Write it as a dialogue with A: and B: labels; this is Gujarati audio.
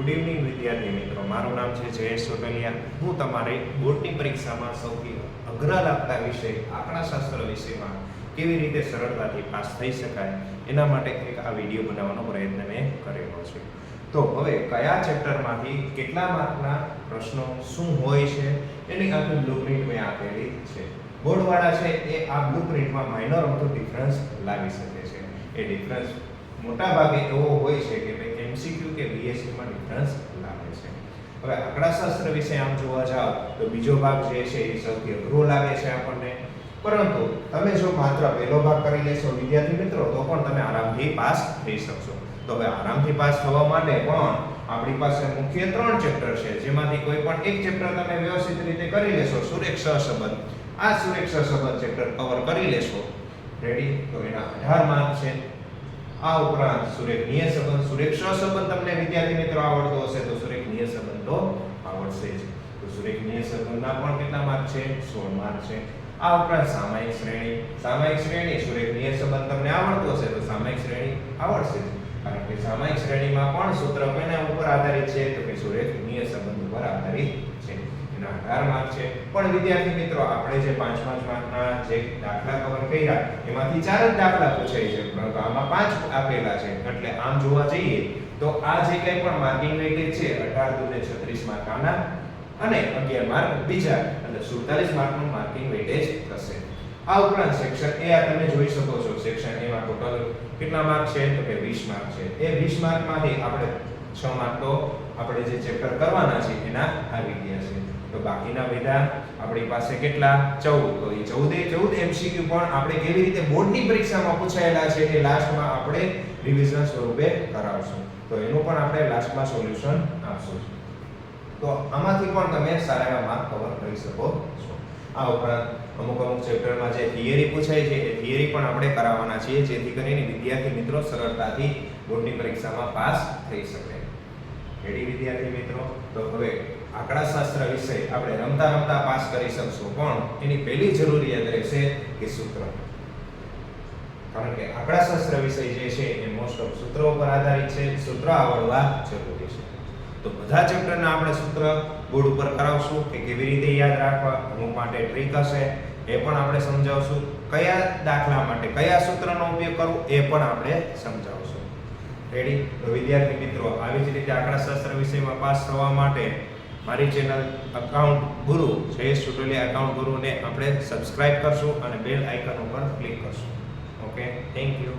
A: ગુડ ઇવનિંગ વિદ્યાર્થી મિત્રો, મારું નામ છે જયેશ સોટલિયા। હું તમારી બોર્ડની પરીક્ષામાં સૌથી અઘરા લાગતા વિષય આંકડાશાસ્ત્ર વિષયમાં કેવી રીતે સરળતાથી પાસ થઈ શકાય એના માટે એક આ વિડીયો બનાવવાનો પ્રયત્ન મેં કરેલો છે। તો હવે કયા ચેપ્ટરમાંથી કેટલા માર્કના પ્રશ્નો શું હોય છે એની આખી બ્લુપ્રિન્ટ મેં આપેલી છે। બોર્ડવાળા છે એ આ બ્લુપ્રિન્ટમાં માઇનર અમથો ડિફરન્સ લાવી શકે છે। એ ડિફરન્સ મોટા ભાગે એવો હોય છે કે ભાઈ એમસીક્યુ કે વીએસસી માં ડિફરન્સ લાગે છે। હવે આંકડાશાસ્ત્ર વિશે આમ જોવા જાવ તો બીજો ભાગ જે છે એ સૌથી અઘરો લાગે છે આપણને, પરંતુ તમે જો માત્ર પહેલો ભાગ કરી લેશો વિદ્યાર્થી મિત્રો તો પણ તમે આરામથી પાસ થઈ શકશો। તો હવે આરામથી પાસ થવા માટે પણ આપણી પાસે મુખ્ય 3 ચેપ્ટર છે, જેમાંથી કોઈ પણ એક ચેપ્ટર તમે વ્યવસ્થિત રીતે કરી લેશો। સુરેખ સહસંબંધ, આ સુરેખ સહસંબંધ ચેપ્ટર કવર કરી લેશો, રેડી, તો એના 18 માર્ક છે। આ ઉપરાંત સુરેખીય સંબંધ, સુરેખ સહસંબંધ તમને વિદ્યાર્થી મિત્રો આવડતો હશે તો સુરેખીય સંબંધ તો આવડશે જ, તો સુરેખીય સંબંધના પણ કેટલા માર્ક છે? 16 માર્ક છે। આ ઉપરાંત સામાયિક શ્રેણી, સામાયિક શ્રેણી સુરેખીય સંબંધ તમને આવડતો હશે તો સામાયિક શ્રેણી આવડશે જ, કારણ કે સામાયિક શ્રેણીમાં પણ સૂત્ર કોના ઉપર આધારિત છે? તો કે સુરેખીય સંબંધ ઉપર આધારિત છે। એના 18 માર્ક છે। પણ વિદ્યાર્થી મિત્રો આપણે જે 5 માર્કના જે દાખલા કવર કર્યા એમાંથી 4 જ દાખલા પૂછાય છે, પરંતુ આમાં 5 આપેલા છે, એટલે આમ જોવા જઈએ તો આ જે કંઈ પણ માર્કિંગ વેટેજ છે 18 દુને 36 માર્ક આના અને 11 માર્ક બીજા, એટલે 47 માર્કનું માર્કિંગ વેટેજ થશે। આ ઉપરાંત સેક્શન એ આ તમે જોઈ શકો છો, સેક્શન એ માં ટોટલ કેટલા માર્ક છે? તો કે 20 માર્ક છે। એ 20 માર્કમાંથી આપણે 6 માર્ક તો આપણે જે ચેપ્ટર કરવાના છે એના આવી ગયા છે, તો બાકીના બધા આપણી પાસે કેટલા? 14। તો એ 14 એમસીક્યુ પણ આપણે કેવી રીતે બોર્ડની પરીક્ષામાં પૂછાયેલા છે એ લાસ્ટમાં આપણે રિવિઝન સ્વરૂપે કરાવશું, તો એનું પણ આપણે લાસ્ટમાં સોલ્યુશન આપશું। તો આમાંથી પણ તમે સારા એવા માર્ક કવર કરી શકો છો। આ ઉપરાંત અમુક ચેપ્ટરમાં જે થિયરી પૂછાય છે એ થિયરી પણ આપણે કરાવવાના છીએ, જેથી કરીને વિદ્યાર્થી મિત્રો સરળતાથી બોર્ડની પરીક્ષામાં પાસ થઈ શકે। રેડી વિદ્યાર્થી મિત્રો, તો હવે આંકડાશાસ્ત્ર વિષય આપણે રમતા રમતા પાસ કરી શકશું, પણ એની પહેલી જરૂરિયાત રહેશે કે સૂત્ર, કારણ કે આંકડાશાસ્ત્ર વિષય જે છે એ મોસ્ટ ઓફ સૂત્રો પર આધારિત છે, સૂત્ર આવડવા જરૂરી છે। તો બધા ચેપ્ટરના આપણે સૂત્ર બોર્ડ ઉપર કરાવશું કે કેવી રીતે યાદ રાખવા, અમુક માટે ટ્રીક હશે એ પણ આપણે સમજાવશું, કયા દાખલા માટે કયા સૂત્રનો ઉપયોગ કરવો એ પણ આપણે સમજાવશું। રેડી, તો વિદ્યાર્થી મિત્રો આવી જ રીતે આંકડાશાસ્ત્ર વિષયમાં પાસ થવા માટે મારી ચેનલ અકાઉન્ટ ગુરુ જયેશ સોટલિયા અકાઉન્ટ ગુરુને આપણે સબસ્ક્રાઇબ કરશું અને બેલ આઇકન ઉપર ક્લિક કરશું। Okay, thank you.